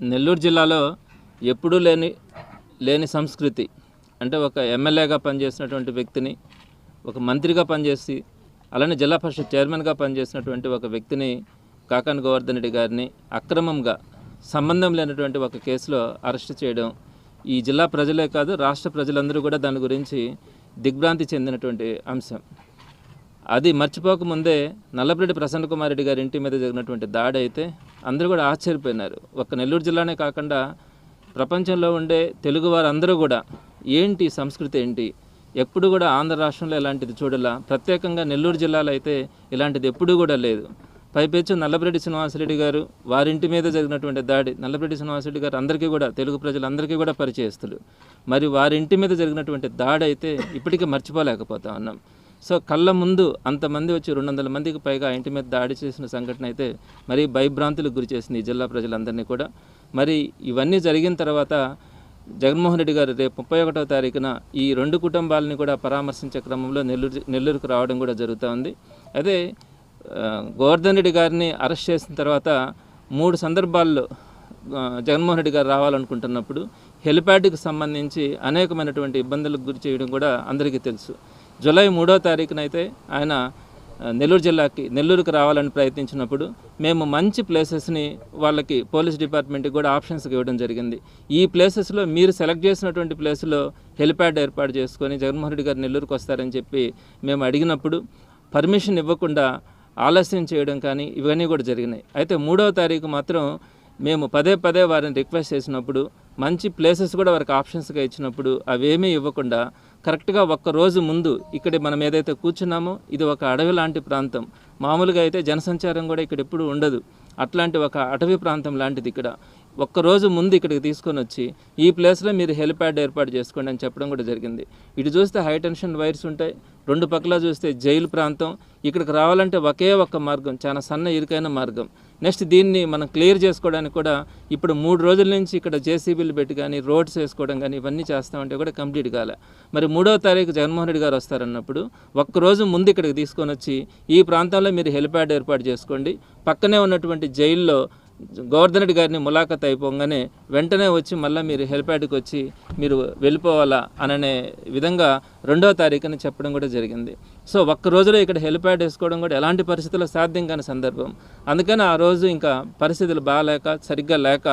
నెల్లూరు జిల్లాలో ఎప్పుడూ లేని సంస్కృతి అంటే ఒక ఎమ్మెల్యేగా పనిచేసినటువంటి వ్యక్తిని, ఒక మంత్రిగా పనిచేసి అలానే జిల్లా పరిషత్ చైర్మన్గా పనిచేసినటువంటి ఒక వ్యక్తిని, కాకాని గోవర్ధన్ రెడ్డి గారిని అక్రమంగా సంబంధం లేనటువంటి ఒక కేసులో అరెస్ట్ చేయడం ఈ జిల్లా ప్రజలే కాదు రాష్ట్ర ప్రజలందరూ కూడా దాని గురించి దిగ్భ్రాంతి చెందినటువంటి అంశం. అది మర్చిపోకముందే నల్లపరెడ్డి ప్రసన్న కుమార్ రెడ్డి గారి ఇంటి మీద జరిగినటువంటి దాడి అయితే అందరూ కూడా ఆశ్చర్యపోయినారు. ఒక్క నెల్లూరు జిల్లానే కాకుండా ప్రపంచంలో ఉండే తెలుగు వారందరూ కూడా ఏంటి సంస్కృతి ఏంటి, ఎప్పుడు కూడా ఆంధ్ర రాష్ట్రంలో ఇలాంటిది చూడాల, ప్రత్యేకంగా నెల్లూరు జిల్లాలో అయితే ఇలాంటిది ఎప్పుడూ కూడా లేదు. పైపెచ్చు నల్లపరెడ్డి శ్రీనివాసరెడ్డి గారు వారింటి మీద జరిగినటువంటి దాడి, నల్లపరెడ్డి శ్రీనివాసరెడ్డి గారు అందరికీ కూడా తెలుగు ప్రజలందరికీ కూడా పరిచయస్తులు. మరి వారింటి మీద జరిగినటువంటి దాడి అయితే ఇప్పటికీ మర్చిపోలేకపోతా ఉన్నాం. సో కళ్ళ ముందు అంతమంది వచ్చి 200 మందికి పైగా ఇంటి మీద దాడి చేసిన సంఘటన అయితే మరి భయభ్రాంతులకు గురి చేసింది ఈ జిల్లా ప్రజలందరినీ కూడా. మరి ఇవన్నీ జరిగిన తర్వాత జగన్మోహన్ రెడ్డి గారు రేపు 31వ తారీఖున ఈ 2 కుటుంబాలని కూడా పరామర్శించే క్రమంలో నెల్లూరుకు రావడం కూడా జరుగుతూ ఉంది. అయితే గోవర్ధన్ రెడ్డి గారిని అరెస్ట్ చేసిన తర్వాత 3 సందర్భాల్లో జగన్మోహన్ రెడ్డి గారు రావాలనుకుంటున్నప్పుడు హెలిప్యాడ్కి సంబంధించి అనేకమైనటువంటి ఇబ్బందులకు గురి చేయడం కూడా అందరికీ తెలుసు. జూలై 3వ తారీఖున అయితే ఆయన నెల్లూరుకు రావాలని ప్రయత్నించినప్పుడు మేము మంచి ప్లేసెస్ని వాళ్ళకి పోలీస్ డిపార్ట్మెంట్కి కూడా ఆప్షన్స్కి ఇవ్వడం జరిగింది. ఈ ప్లేసెస్లో మీరు సెలెక్ట్ చేసినటువంటి ప్లేస్లో హెలిప్యాడ్ ఏర్పాటు చేసుకొని జగన్మోహన్ రెడ్డి గారు నెల్లూరుకు వస్తారని చెప్పి మేము అడిగినప్పుడు పర్మిషన్ ఇవ్వకుండా ఆలస్యం చేయడం కానీ ఇవన్నీ కూడా జరిగినాయి. అయితే 3వ తారీఖు మాత్రం మేము పదే వారిని రిక్వెస్ట్ చేసినప్పుడు మంచి ప్లేసెస్ కూడా వారికి ఆప్షన్స్గా ఇచ్చినప్పుడు అవేమీ ఇవ్వకుండా కరెక్ట్గా ఒక్కరోజు ముందు ఇక్కడ మనం ఏదైతే కూర్చున్నామో ఇది ఒక అడవి లాంటి ప్రాంతం, మామూలుగా అయితే జనసంచారం కూడా ఇక్కడ ఎప్పుడు ఉండదు, అట్లాంటి ఒక అటవీ ప్రాంతం లాంటిది ఇక్కడ ఒక్కరోజు ముందు ఇక్కడికి తీసుకొని వచ్చి ఈ ప్లేస్లో మీరు హెలిప్యాడ్ ఏర్పాటు చేసుకోండి అని చెప్పడం కూడా జరిగింది. ఇటు చూస్తే హై టెన్షన్ వైర్స్ ఉంటాయి, 2 పక్కల చూస్తే జైలు ప్రాంతం, ఇక్కడికి రావాలంటే ఒకే ఒక్క మార్గం, చాలా సన్న ఇరుకైన మార్గం. నెక్స్ట్ దీన్ని మనం క్లియర్ చేసుకోవడానికి కూడా ఇప్పుడు 3 రోజుల నుంచి ఇక్కడ జేసీబీలు పెట్టి కానీ రోడ్స్ వేసుకోవడం కానీ ఇవన్నీ చేస్తామంటే కూడా కంప్లీట్ కాలే. మరి 3వ తారీఖు జగన్మోహన్ రెడ్డి గారు వస్తారన్నప్పుడు ఒక్కరోజు ముందు ఇక్కడికి తీసుకొని వచ్చి ఈ ప్రాంతంలో మీరు హెలిప్యాడ్ ఏర్పాటు చేసుకోండి, పక్కనే ఉన్నటువంటి జైల్లో గోవర్ధన్ రెడ్డి గారిని ములాఖత్ అయిపోగానే వెంటనే వచ్చి మళ్ళీ మీరు హెలిప్యాడ్కి వచ్చి మీరు వెళ్ళిపోవాలా అననే విధంగా 2వ తారీఖుని చెప్పడం కూడా జరిగింది. సో ఒక్క రోజులో ఇక్కడ హెలిప్యాడ్ వేసుకోవడం కూడా ఎలాంటి పరిస్థితుల్లో సాధ్యం కాని సందర్భం. అందుకని ఆ రోజు ఇంకా పరిస్థితులు బాగాలేక సరిగ్గా లేక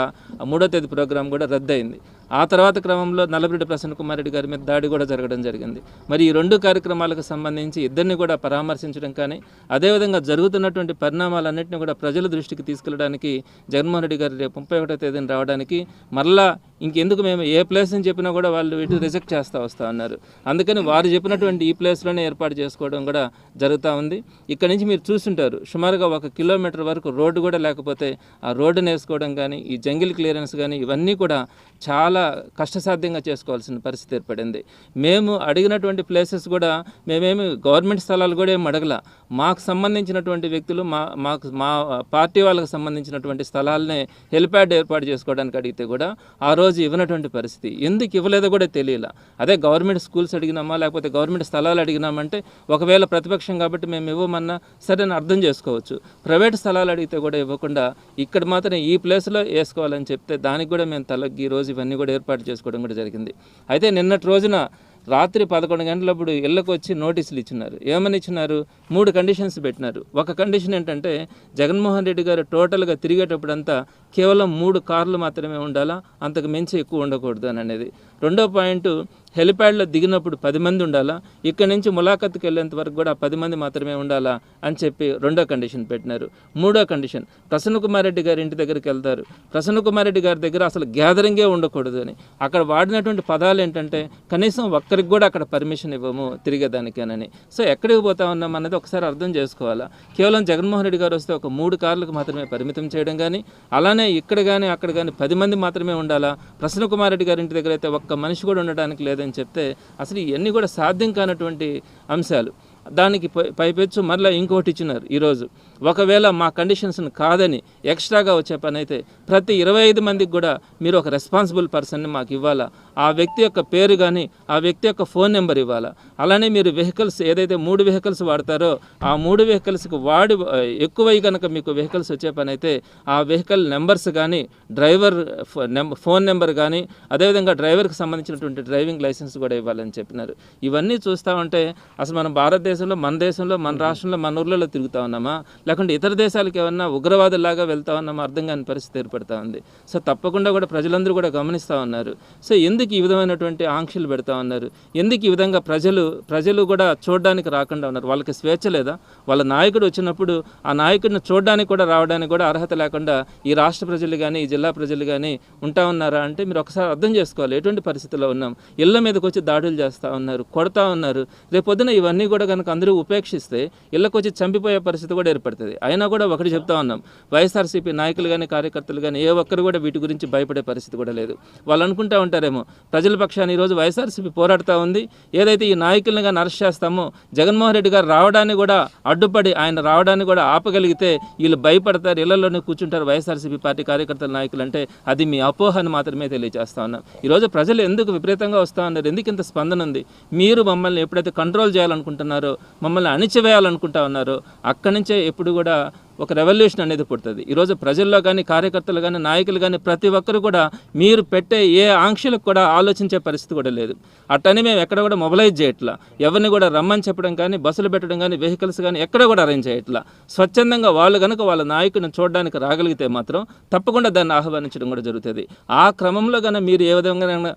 3వ తేదీ ప్రోగ్రాం కూడా రద్దయింది. ఆ తర్వాత క్రమంలో నల్లపరెడ్డి ప్రసన్న కుమార్ రెడ్డి గారి మీద దాడి కూడా జరగడం జరిగింది. మరి ఈ 2 కార్యక్రమాలకు సంబంధించి ఇద్దరిని కూడా పరామర్శించడం కానీ అదేవిధంగా జరుగుతున్నటువంటి పరిణామాలన్నింటినీ కూడా ప్రజల దృష్టికి తీసుకెళ్ళడానికి జగన్మోహన్ రెడ్డి గారు రేపు 31వ తేదీన రావడానికి మరలా ఇంకెందుకు మేము ఏ ప్లేస్ అని చెప్పినా కూడా వాళ్ళు ఇటు రిజెక్ట్ చేస్తూ వస్తూ ఉన్నారు. అందుకని వారు చెప్పినటువంటి ఈ ప్లేస్లోనే ఏర్పాటు చేసుకోవడం కూడా జరుగుతూ ఉంది. ఇక్కడ నుంచి మీరు చూస్తుంటారు సుమారుగా 1 కిలోమీటర్ వరకు రోడ్డు కూడా లేకపోతే ఆ రోడ్డును వేసుకోవడం కానీ ఈ జంగిల్ క్లియరెన్స్ కానీ ఇవన్నీ కూడా చాలా కష్టసాధ్యంగా చేసుకోవాల్సిన పరిస్థితి ఏర్పడింది. మేము అడిగినటువంటి ప్లేసెస్ కూడా మేమేమి గవర్నమెంట్ స్థలాలు కూడా ఏమి అడగల, మాకు సంబంధించినటువంటి వ్యక్తులు మా పార్టీ వాళ్ళకి సంబంధించినటువంటి స్థలాలనే హెలిప్యాడ్ ఏర్పాటు చేసుకోవడానికి అడిగితే కూడా ఆ రోజు ఇవ్వనటువంటి పరిస్థితి. ఎందుకు ఇవ్వలేదో కూడా తెలియలా. అదే గవర్నమెంట్ స్కూల్స్ అడిగినామా లేకపోతే గవర్నమెంట్ స్థలాలు అడిగినామంటే ఒకవేళ ప్రతిపక్షం కాబట్టి మేము ఇవ్వమన్నా సరే అని అర్థం చేసుకోవచ్చు. ప్రైవేట్ స్థలాలు అడిగితే కూడా ఇవ్వకుండా ఇక్కడ మాత్రం ఈ ప్లేస్లో వేసుకోవాలని చెప్తే దానికి కూడా మేము తలగ్గి ఈ రోజు ఇవన్నీ కూడా ఏర్పాటు చేసుకోవడం కూడా జరిగింది. అయితే నిన్నటి రోజున రాత్రి 11 గంటలప్పుడు ఇళ్ళకు వచ్చి నోటీసులు ఇచ్చినారు. ఏమని ఇచ్చినారు? 3 కండిషన్స్ పెట్టినారు. ఒక కండిషన్ ఏంటంటే జగన్మోహన్ రెడ్డి గారు టోటల్గా తిరిగేటప్పుడంతా కేవలం 3 కార్లు మాత్రమే ఉండాలా, అంతకు మించి ఎక్కువ ఉండకూడదు అని అనేది. 2వ పాయింట్ హెలిప్యాడ్లో దిగినప్పుడు 10 మంది ఉండాలా, ఇక్కడి నుంచి ములాఖత్కి వెళ్ళేంత వరకు కూడా 10 మంది మాత్రమే ఉండాలా అని చెప్పి 2వ కండిషన్ పెట్టినారు. 3వ కండిషన్ ప్రసన్న కుమార్ రెడ్డి గారి ఇంటి దగ్గరికి వెళ్తారు, ప్రసన్న కుమార్ రెడ్డి గారి దగ్గర అసలు గ్యాదరింగే ఉండకూడదు అని. అక్కడ వాడినటువంటి పదాలు ఏంటంటే కనీసం ఒక్కరికి కూడా అక్కడ పర్మిషన్ ఇవ్వము తిరిగేదానికేనని. సో ఎక్కడికి పోతా ఉన్నాం అన్నది ఒకసారి అర్థం చేసుకోవాలా. కేవలం జగన్మోహన్ రెడ్డి గారు వస్తే ఒక 3 కార్లకు మాత్రమే పరిమితం చేయడం కానీ, అలానే ఇక్కడ కానీ అక్కడ కానీ 10 మంది మాత్రమే ఉండాలా, ప్రసన్న కుమార్ రెడ్డి గారి ఇంటి దగ్గర అయితే ఒక్క మనిషి కూడా ఉండడానికి లేదని చెప్తే అసలు ఇవన్నీ కూడా సాధ్యం కానటువంటి అంశాలు. దానికి పైపెచ్చు మరలా ఇంకోటి ఇచ్చినారు ఈరోజు. ఒకవేళ మా కండిషన్స్ని కాదని ఎక్స్ట్రాగా వచ్చే పని అయితే ప్రతి 25 మందికి కూడా మీరు ఒక రెస్పాన్సిబుల్ పర్సన్ని మాకు ఇవ్వాలా, ఆ వ్యక్తి యొక్క పేరు కానీ ఆ వ్యక్తి యొక్క ఫోన్ నెంబర్ ఇవ్వాలా. అలానే మీరు వెహికల్స్ ఏదైతే 3 వెహికల్స్ వాడతారో ఆ 3 వెహికల్స్కి ఎక్కువై కనుక మీకు వెహికల్స్ వచ్చే పని అయితే ఆ వెహికల్ నెంబర్స్ కానీ డ్రైవర్ ఫోన్ నెంబర్ కానీ అదేవిధంగా డ్రైవర్కి సంబంధించినటువంటి డ్రైవింగ్ లైసెన్స్ కూడా ఇవ్వాలని చెప్పినారు. ఇవన్నీ చూస్తూ ఉంటే అసలు మనం భారతదేశంలో మన దేశంలో మన రాష్ట్రంలో మన ఊర్లలో తిరుగుతూ ఉన్నామా, లేకుంటే ఇతర దేశాలకు ఏమన్నా ఉగ్రవాదులాగా వెళ్తా ఉన్నామా అర్థం కాని పరిస్థితి ఏర్పడుతూ ఉంది. సో తప్పకుండా కూడా ప్రజలందరూ కూడా గమనిస్తూ ఉన్నారు. సో ఎందుకు ఈ విధమైనటువంటి ఆంక్షలు పెడతా ఉన్నారు, ఎందుకు ఈ విధంగా ప్రజలు కూడా చూడడానికి రాకుండా ఉన్నారు? వాళ్ళకి స్వేచ్ఛ లేదా? వాళ్ళ నాయకుడు వచ్చినప్పుడు ఆ నాయకుడిని చూడడానికి కూడా రావడానికి కూడా అర్హత లేకుండా ఈ రాష్ట్ర ప్రజలు కానీ ఈ జిల్లా ప్రజలు కానీ ఉంటా ఉన్నారా అంటే మీరు ఒకసారి అర్థం చేసుకోవాలి ఎటువంటి పరిస్థితుల్లో ఉన్నాం. ఇళ్ల మీదకి వచ్చి దాడులు చేస్తూ ఉన్నారు, కొడతా ఉన్నారు. రేపొద్దున ఇవన్నీ కూడా కనుక అందరూ ఉపేక్షిస్తే ఇళ్ళకు వచ్చి చంపిపోయే పరిస్థితి కూడా ఏర్పడుతుంది. అయినా కూడా ఒకటి చెప్తా ఉన్నాం, వైఎస్ఆర్సీపీ నాయకులు కానీ కార్యకర్తలు కానీ ఏ ఒక్కరు కూడా వీటి గురించి భయపడే పరిస్థితి కూడా లేదు. వాళ్ళు అనుకుంటూ ఉంటారేమో ప్రజల పక్షాన్ని ఈరోజు వైఎస్ఆర్సీపీ పోరాడుతూ ఉంది, ఏదైతే ఈ నాయకులను కానీ అరెస్ట్ చేస్తామో జగన్మోహన్ రెడ్డి గారు రావడాన్ని కూడా అడ్డుపడి ఆయన రావడాన్ని కూడా ఆపగలిగితే వీళ్ళు భయపడతారు, ఇళ్లలోనే కూర్చుంటారు వైఎస్ఆర్సీపీ పార్టీ కార్యకర్తల నాయకులు అంటే అది మీ అపోహను మాత్రమే తెలియజేస్తా ఉన్నాం. ఈరోజు ప్రజలు ఎందుకు విపరీతంగా వస్తూ ఉన్నారు, ఎందుకు ఇంత స్పందన ఉంది? మీరు మమ్మల్ని ఎప్పుడైతే కంట్రోల్ చేయాలనుకుంటున్నారో, మమ్మల్ని అణిచివేయాలనుకుంటా ఉన్నారో అక్కడి నుంచే ఎప్పుడు కూడా ఒక రెవల్యూషన్ అనేది పుడుతుంది. ఈరోజు ప్రజల్లో కానీ కార్యకర్తలు కానీ నాయకులు కానీ ప్రతి ఒక్కరు కూడా మీరు పెట్టే ఏ ఆంక్షలకు కూడా ఆలోచించే పరిస్థితి కూడా లేదు. అట్టని మేము ఎక్కడ కూడా మొబిలైజ్ చేయట్లా, ఎవరిని కూడా రమ్మని చెప్పడం కానీ బస్సులు పెట్టడం కానీ వెహికల్స్ కానీ ఎక్కడ కూడా అరేంజ్ చేయట్లా. స్వచ్ఛందంగా వాళ్ళు కనుక వాళ్ళ నాయకుడిని చూడడానికి రాగలిగితే మాత్రం తప్పకుండా దాన్ని ఆహ్వానించడం కూడా జరుగుతుంది. ఆ క్రమంలో కనుక మీరు ఏ విధంగా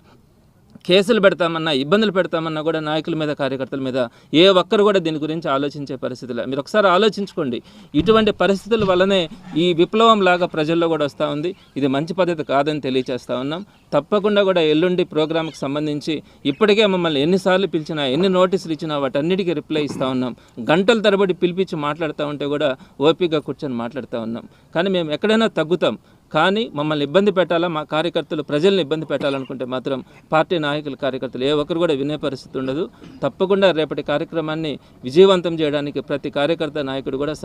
కేసులు పెడతామన్నా ఇబ్బందులు పెడతామన్నా కూడా నాయకుల మీద కార్యకర్తల మీద ఏ ఒక్కరు కూడా దీని గురించి ఆలోచించే పరిస్థితులు. మీరు ఒకసారి ఆలోచించుకోండి. ఇటువంటి పరిస్థితుల వల్లనే ఈ విప్లవం లాగా ప్రజల్లో కూడా వస్తూ ఉంది. ఇది మంచి పద్ధతి కాదని తెలియజేస్తూ ఉన్నాం. తప్పకుండా కూడా ఎల్లుండి ప్రోగ్రాంకి సంబంధించి ఇప్పటికే మమ్మల్ని ఎన్నిసార్లు పిలిచినా ఎన్ని నోటీసులు ఇచ్చినా వాటన్నిటికీ రిప్లై ఇస్తూ ఉన్నాం. గంటల తరబడి పిలిపించి మాట్లాడుతూ ఉంటే కూడా ఓపికగా కూర్చొని మాట్లాడుతూ ఉన్నాం. కానీ మేము ఎక్కడైనా తగ్గుతాం, కానీ మమ్మల్ని ఇబ్బంది పెట్టాలా, మా కార్యకర్తలు ప్రజల్ని ఇబ్బంది పెట్టాలనుకుంటే మాత్రం పార్టీ నాయకులు కార్యకర్తలు ఏ ఒక్కరు కూడా వినే పరిస్థితి ఉండదు. తప్పకుండా రేపటి కార్యక్రమాన్ని విజయవంతం చేయడానికి ప్రతి కార్యకర్త నాయకుడు కూడా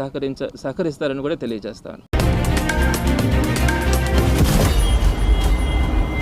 సహకరిస్తారని కూడా తెలియజేస్తాను.